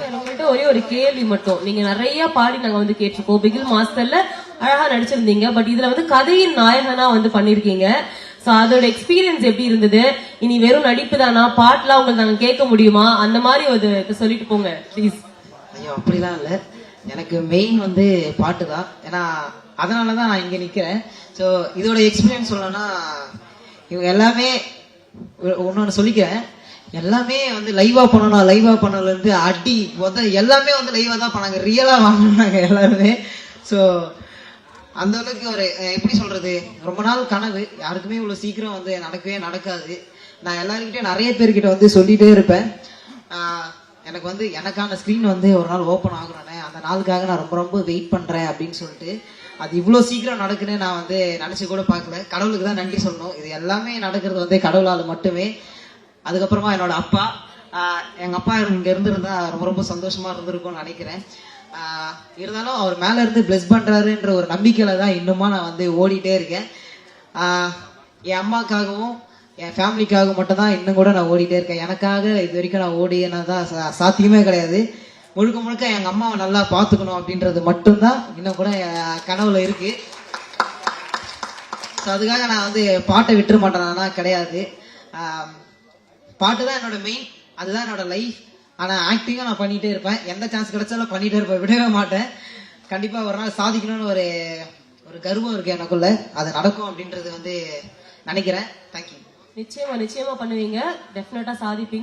உங்கள்கிட்ட ஒரே ஒரு கேள்வி மட்டும். நீங்க நிறைய பாடி நாங்க வந்து கேட்டிருக்கோம். பிகில் மாஸ்டர்ல அழகா நடிச்சிருந்தீங்க. பட் இதுல வந்து கதையின் நாயகனா வந்து பண்ணிருக்கீங்க. சோ அதோட எக்ஸ்பீரியன்ஸ் எப்படி இருந்தது? இனி வெறும் நடிப்பு தானா? பாட்டுலாம் உங்களுக்கு நாங்க கேட்க முடியுமா? அந்த மாதிரி ஒரு சொல்லிட்டு போங்க ப்ளீஸ். ஐயோ அப்படிலாம் இல்ல, எனக்கு மெயின் வந்து பாட்டு தான். ஏன்னா அதனாலதான் நான் இங்க நிக்கிறேன். ஸோ இதோட எக்ஸ்பீரியன்ஸ் சொல்லணும்னா இவங்க எல்லாமே ஒன்னொன்னு சொல்லிக்கிறேன். எல்லாமே வந்து லைவா பண்ணணும், லைவா பண்ணல இருந்து அடி எல்லாமே வந்து லைவா தான் பண்ணாங்க, ரியலா வாங்கினாங்க எல்லாருமே. ஸோ அந்த அளவுக்கு ஒரு எப்படி சொல்றது, ரொம்ப நாள் கனவு. யாருக்குமே இவ்வளவு சீக்கிரம் வந்து நடக்கவே நடக்காது. நான் எல்லாருக்கிட்டையும் நிறைய பேர்கிட்ட வந்து சொல்லிட்டே இருப்பேன், எனக்கு வந்து எனக்கான ஸ்கிரீன் வந்து ஒரு நாள் ஓப்பன் ஆகுறானே, அந்த நாளுக்காக நான் ரொம்ப ரொம்ப வெயிட் பண்றேன் அப்படின்னு சொல்லிட்டு. அது இவ்வளவு சீக்கிரம் நடக்குன்னு நான் வந்து நினைச்சு கூட பார்க்கல. கடவுளுக்கு தான் நன்றி சொல்லணும். இது எல்லாமே நடக்கிறது வந்து கடவுளால் மட்டுமே. அதுக்கப்புறமா என்னோட அப்பா, எங்க அப்பா இங்க இருந்திருந்தா ரொம்ப ரொம்ப சந்தோஷமா இருந்திருக்கும்னு நினைக்கிறேன். இருந்தாலும் அவர் மேல இருந்து பிளஸ் பண்றாருன்ற ஒரு நம்பிக்கையில தான் இன்னுமா நான் வந்து ஓடிட்டே இருக்கேன். என் அம்மாக்காகவும் என் ஃபேமிலிக்காக மட்டும் தான் இன்னும் கூட நான் ஓடிட்டே இருக்கேன். எனக்காக இது வரைக்கும் நான் ஓடினதான் சாத்தியமே கிடையாது. முழுக்க முழுக்க எங்க அம்மாவை நல்லா பாத்துக்கணும் அப்படின்றது மட்டும்தான் இன்னும் கூட கனவுல இருக்கு. ஸோ அதுக்காக நான் வந்து பாட்டை விட்டுற மாட்டேன்னா கிடையாது. பாட்டு தான் என்னோட மெயின், அதுதான் என்னோட லைஃப். ஆனா ஆக்டிங்கும் நான் பண்ணிட்டே இருப்பேன். எந்த சான்ஸ் கிடைச்சாலும் பண்ணிட்டே இருப்பேன், விடவே மாட்டேன். கண்டிப்பா ஒரு நாள் சாதிக்கணும்னு ஒரு கர்வம் இருக்கு எனக்குள்ள. அது நடக்கும் அப்படின்றது வந்து நினைக்கிறேன். தேங்க்யூ. நிச்சயமா நிச்சயமா பண்ணுவீங்க, டெஃபினட்டா சாதிப்பீங்க.